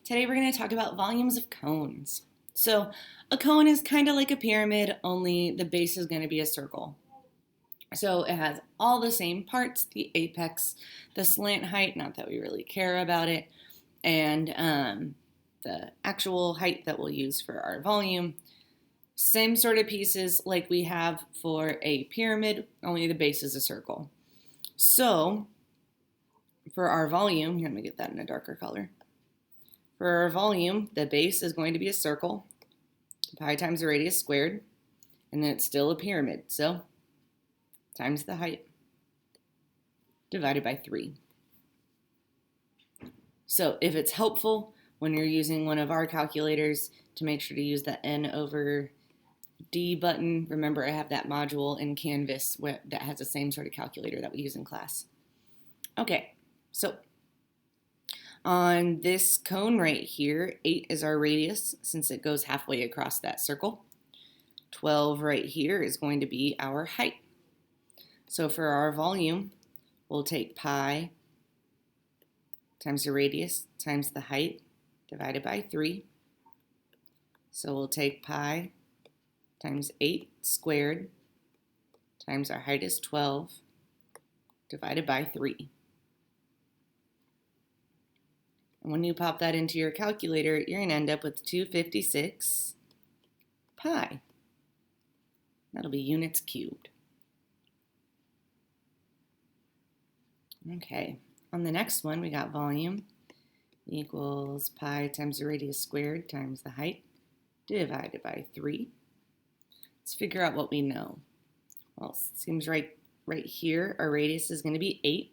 Today we're going to talk about volumes of cones. So a cone is kind of like a pyramid, only the base is going to be a circle. So it has all the same parts, the apex, the slant height, not that we really care about it, and the actual height that we'll use for our volume. Same sort of pieces like we have for a pyramid, only the base is a circle. So for our volume, here, let me get that in a darker color. For our volume, the base is going to be a circle, pi times the radius squared, and then it's still a pyramid, so times the height divided by 3. So if it's helpful when you're using one of our calculators to make sure to use the N over D button, remember I have that module in Canvas that has the same sort of calculator that we use in class. Okay, so on this cone right here, 8 is our radius since it goes halfway across that circle. 12 right here is going to be our height. So for our volume, we'll take pi times the radius times the height divided by 3. So we'll take pi times 8 squared times our height is 12 divided by 3. And when you pop that into your calculator, you're going to end up with 256 pi. That'll be units cubed. Okay, on the next one, we got volume equals pi times the radius squared times the height divided by 3. Let's figure out what we know. Well, it seems right here, our radius is going to be 8.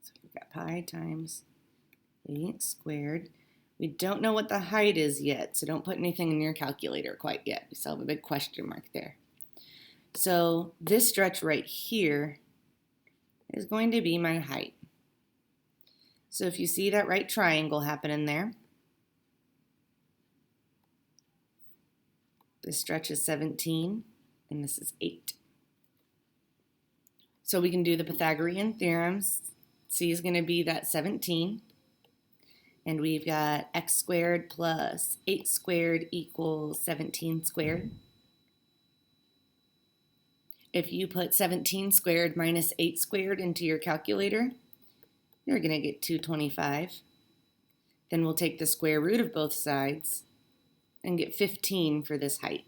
So we've got pi times 8 squared. We don't know what the height is yet, so don't put anything in your calculator quite yet. We still have a big question mark there. So this stretch right here is going to be my height. So if you see that right triangle happening there, this stretch is 17 and this is 8. So we can do the Pythagorean Theorems. C is going to be that 17. And we've got x squared plus 8 squared equals 17 squared. If you put 17 squared minus 8 squared into your calculator, you're going to get 225. Then we'll take the square root of both sides and get 15 for this height.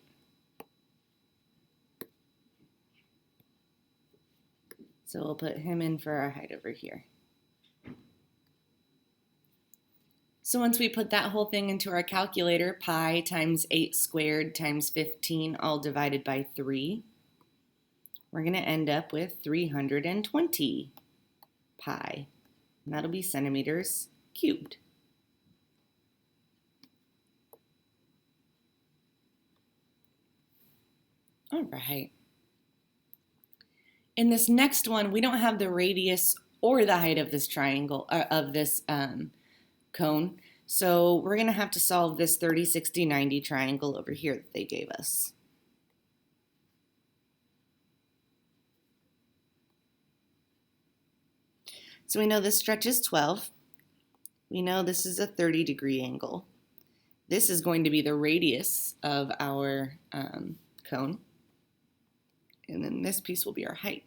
So we'll put him in for our height over here. So once we put that whole thing into our calculator, pi times 8 squared times 15 all divided by 3, we're going to end up with 320 pi. And that'll be centimeters cubed. All right. In this next one, we don't have the radius or the height of this triangle, of this cone. So we're going to have to solve this 30, 60, 90 triangle over here that they gave us. So we know this stretch is 12. We know this is a 30-degree angle. This is going to be the radius of our cone. And then this piece will be our height.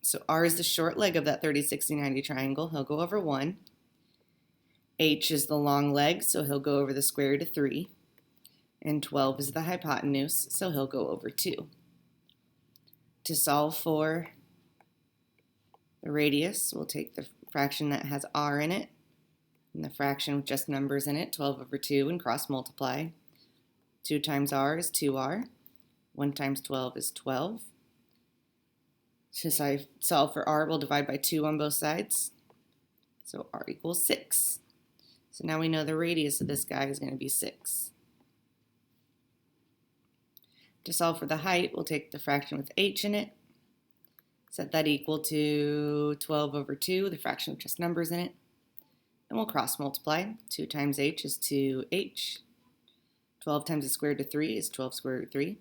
So R is the short leg of that 30, 60, 90 triangle. He'll go over 1. H is the long leg, so he'll go over the square root of 3. And 12 is the hypotenuse, so he'll go over 2. To solve for the radius, we'll take the fraction that has R in it and the fraction with just numbers in it, 12 over 2, and cross multiply. 2 times R is 2R. 1 times 12 is 12. Since I solve for R, we'll divide by 2 on both sides. So R equals 6. So now we know the radius of this guy is going to be 6. To solve for the height, we'll take the fraction with H in it. Set that equal to 12 over 2, the fraction with just numbers in it. And we'll cross multiply. 2 times H is 2H. 12 times the square root of 3 is 12 square root of 3.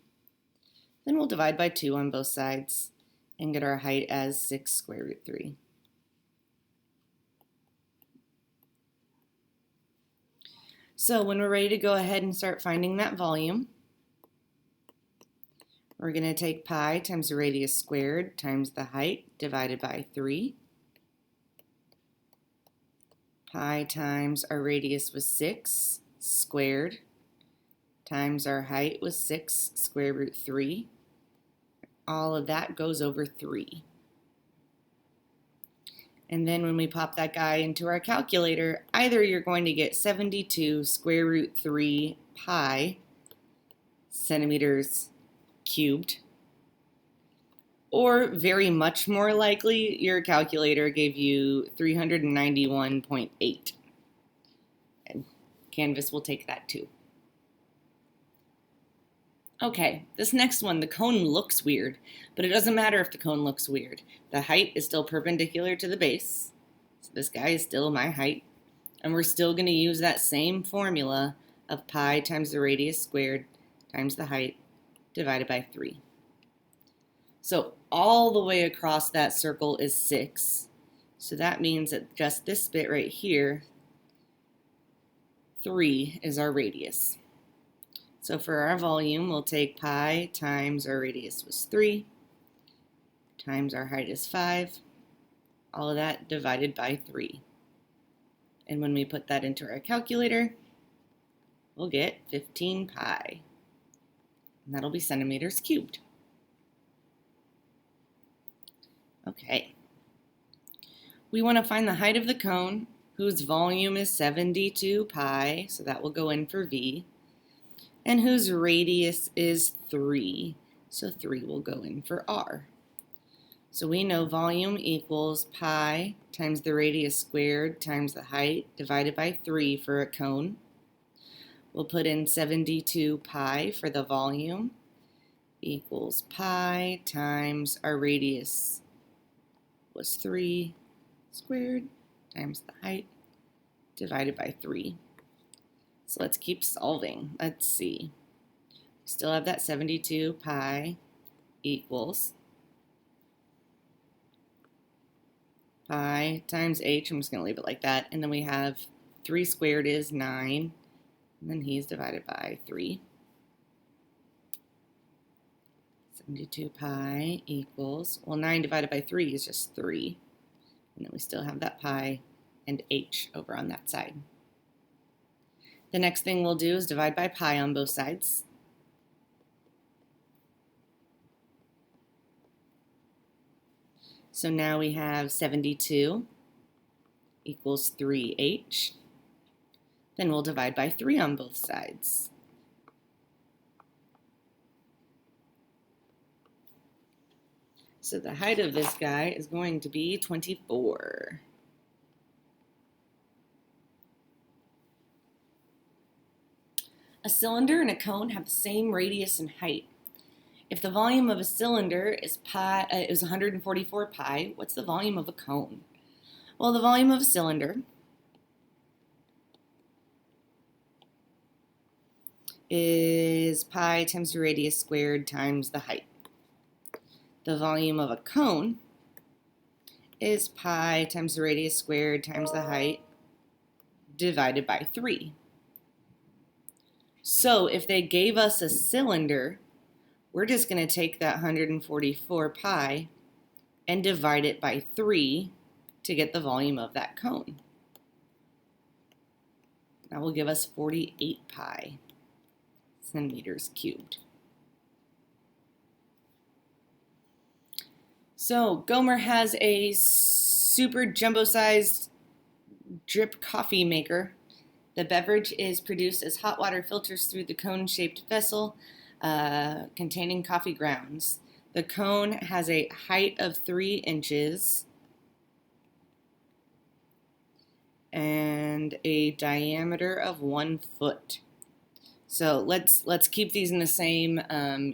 Then we'll divide by 2 on both sides and get our height as 6 square root 3. So when we're ready to go ahead and start finding that volume, we're going to take pi times the radius squared times the height divided by 3. Pi times our radius was 6 squared times our height was 6 square root 3. All of that goes over 3. And then when we pop that guy into our calculator, either you're going to get 72 square root 3 pi centimeters cubed, or very much more likely, your calculator gave you 391.8. And Canvas will take that too. Okay, this next one, the cone looks weird, but it doesn't matter if the cone looks weird. The height is still perpendicular to the base. So this guy is still my height. And we're still going to use that same formula of pi times the radius squared times the height divided by 3. So all the way across that circle is 6. So that means that just this bit right here, 3 is our radius. So for our volume, we'll take pi times our radius was 3 times our height is 5. All of that divided by 3. And when we put that into our calculator, we'll get 15 pi. And that'll be centimeters cubed. Okay. We want to find the height of the cone, whose volume is 72 pi, so that will go in for V, and whose radius is 3, so 3 will go in for R. So we know volume equals pi times the radius squared times the height divided by 3 for a cone. We'll put in 72 pi for the volume equals pi times our radius was 3 squared times the height divided by 3. So let's keep solving. Let's see. We still have that 72 pi equals pi times h. I'm just going to leave it like that. And then we have 3 squared is 9. And then he's divided by 3. 72 pi equals, well, 9 divided by 3 is just 3. And then we still have that pi and h over on that side. The next thing we'll do is divide by pi on both sides. So now we have 72 equals 3h. Then we'll divide by 3 on both sides. So the height of this guy is going to be 24. A cylinder and a cone have the same radius and height. If the volume of a cylinder is 144 pi, what's the volume of a cone? Well, the volume of a cylinder is pi times the radius squared times the height. The volume of a cone is pi times the radius squared times the height divided by 3. So if they gave us a cylinder, we're just going to take that 144 pi and divide it by 3 to get the volume of that cone. That will give us 48 pi centimeters cubed. So Gomer has a super jumbo-sized drip coffee maker. The beverage is produced as hot water filters through the cone-shaped vessel containing coffee grounds. The cone has a height of 3 inches and a diameter of 1 foot. So let's keep these in the same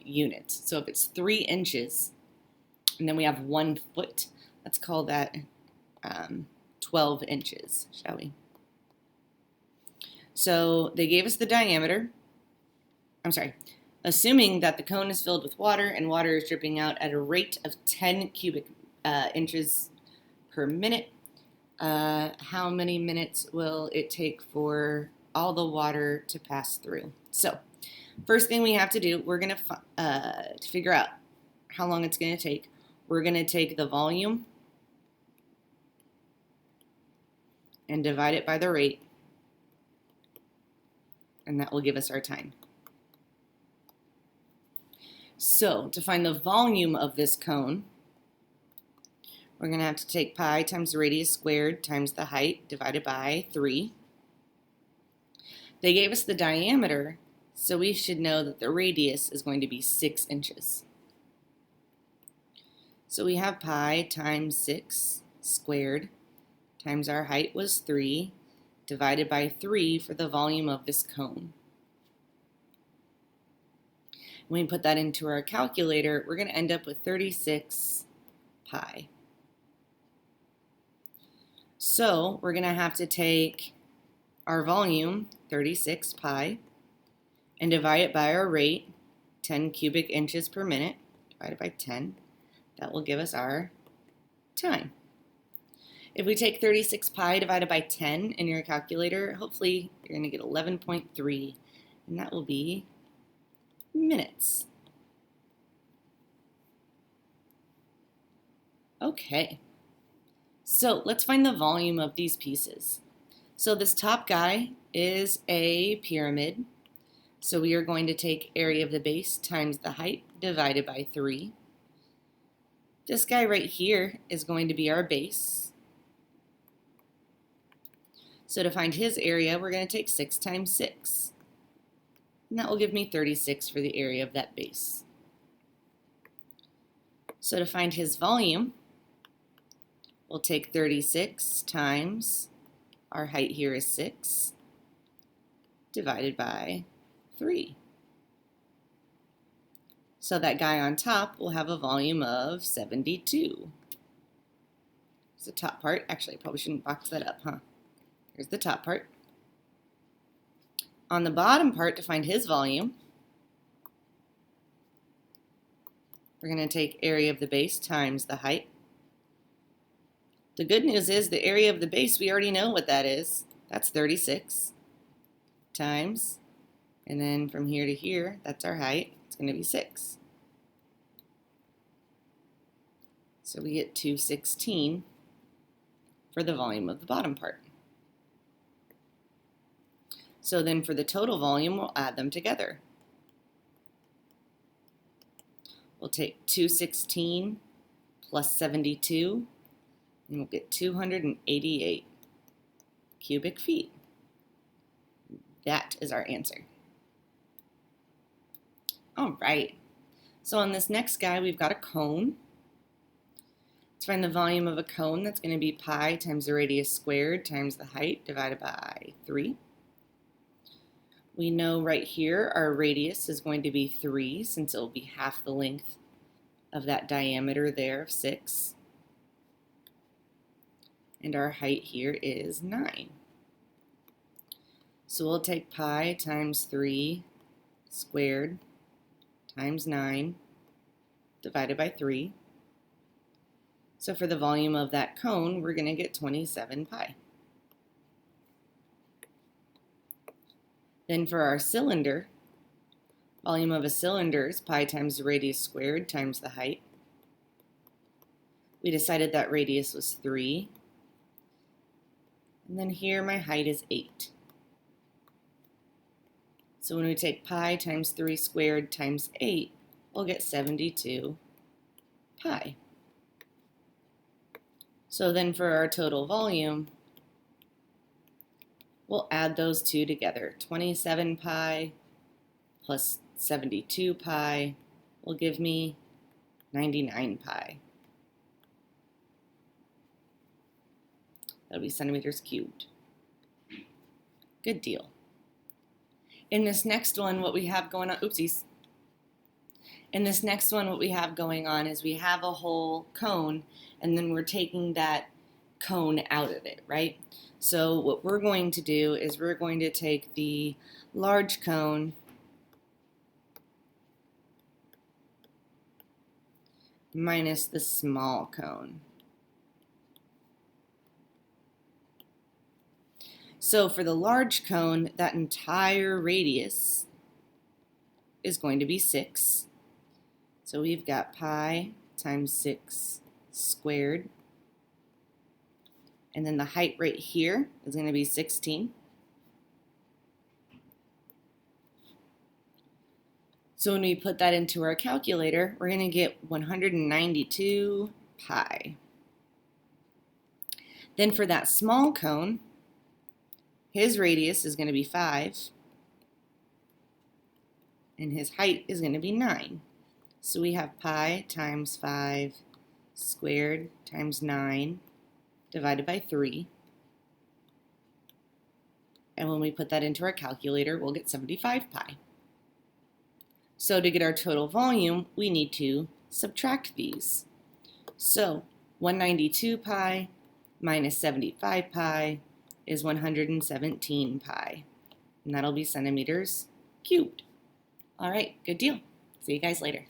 units. So if it's 3 inches and then we have 1 foot, let's call that 12 inches, shall we? So they gave us the diameter. Assuming that the cone is filled with water and water is dripping out at a rate of 10 cubic inches per minute, how many minutes will it take for all the water to pass through. So first thing we have to do, we're going to figure out how long it's going to take. We're going to take the volume and divide it by the rate, and that will give us our time. So to find the volume of this cone, we're going to have to take pi times the radius squared times the height divided by 3. They gave us the diameter, so we should know that the radius is going to be 6 inches. So we have pi times 6 squared times our height was 3 divided by 3 for the volume of this cone. When we put that into our calculator, we're going to end up with 36 pi. So we're going to have to take our volume, 36 pi, and divide it by our rate, 10 cubic inches per minute, divided by 10. That will give us our time. If we take 36 pi divided by 10 in your calculator, hopefully you're going to get 11.3, and that will be minutes. Okay, so let's find the volume of these pieces. So this top guy is a pyramid, so we are going to take area of the base times the height divided by 3. This guy right here is going to be our base. So to find his area, we're going to take 6 times 6. And that will give me 36 for the area of that base. So to find his volume, we'll take 36 times, our height here is 6, divided by 3. So that guy on top will have a volume of 72. It's the top part. Actually, I probably shouldn't box that up, huh? Here's the top part. On the bottom part, to find his volume, we're going to take area of the base times the height. The good news is the area of the base, we already know what that is. That's 36 times, and then from here to here, that's our height. It's going to be 6. So we get 216 for the volume of the bottom part. So then for the total volume, we'll add them together. We'll take 216 plus 72, and we'll get 288 cubic feet. That is our answer. All right, so on this next guy, we've got a cone. Let's find the volume of a cone. That's going to be pi times the radius squared times the height divided by 3. We know right here our radius is going to be 3 since it will be half the length of that diameter there of 6. And our height here is 9. So we'll take pi times 3 squared times 9 divided by 3. So for the volume of that cone, we're going to get 27 pi. Then for our cylinder, volume of a cylinder is pi times the radius squared times the height. We decided that radius was 3. And then here my height is 8. So when we take pi times 3 squared times 8, we'll get 72 pi. So then for our total volume, we'll add those two together. 27 pi plus 72 pi will give me 99 pi. That'll be centimeters cubed. Good deal. In this next one, what we have going on, oopsies. In this next one, what we have going on is we have a whole cone, and then we're taking that cone out of it, right? So what we're going to do is we're going to take the large cone minus the small cone. So for the large cone, that entire radius is going to be 6. So we've got pi times 6 squared. And then the height right here is going to be 16. So when we put that into our calculator, we're going to get 192 pi. Then for that small cone, his radius is going to be 5, and his height is going to be 9. So we have pi times 5 squared times 9 divided by 3. And when we put that into our calculator, we'll get 75 pi. So to get our total volume, we need to subtract these. So 192 pi minus 75 pi is 117 pi. And that'll be centimeters cubed. All right, good deal. See you guys later.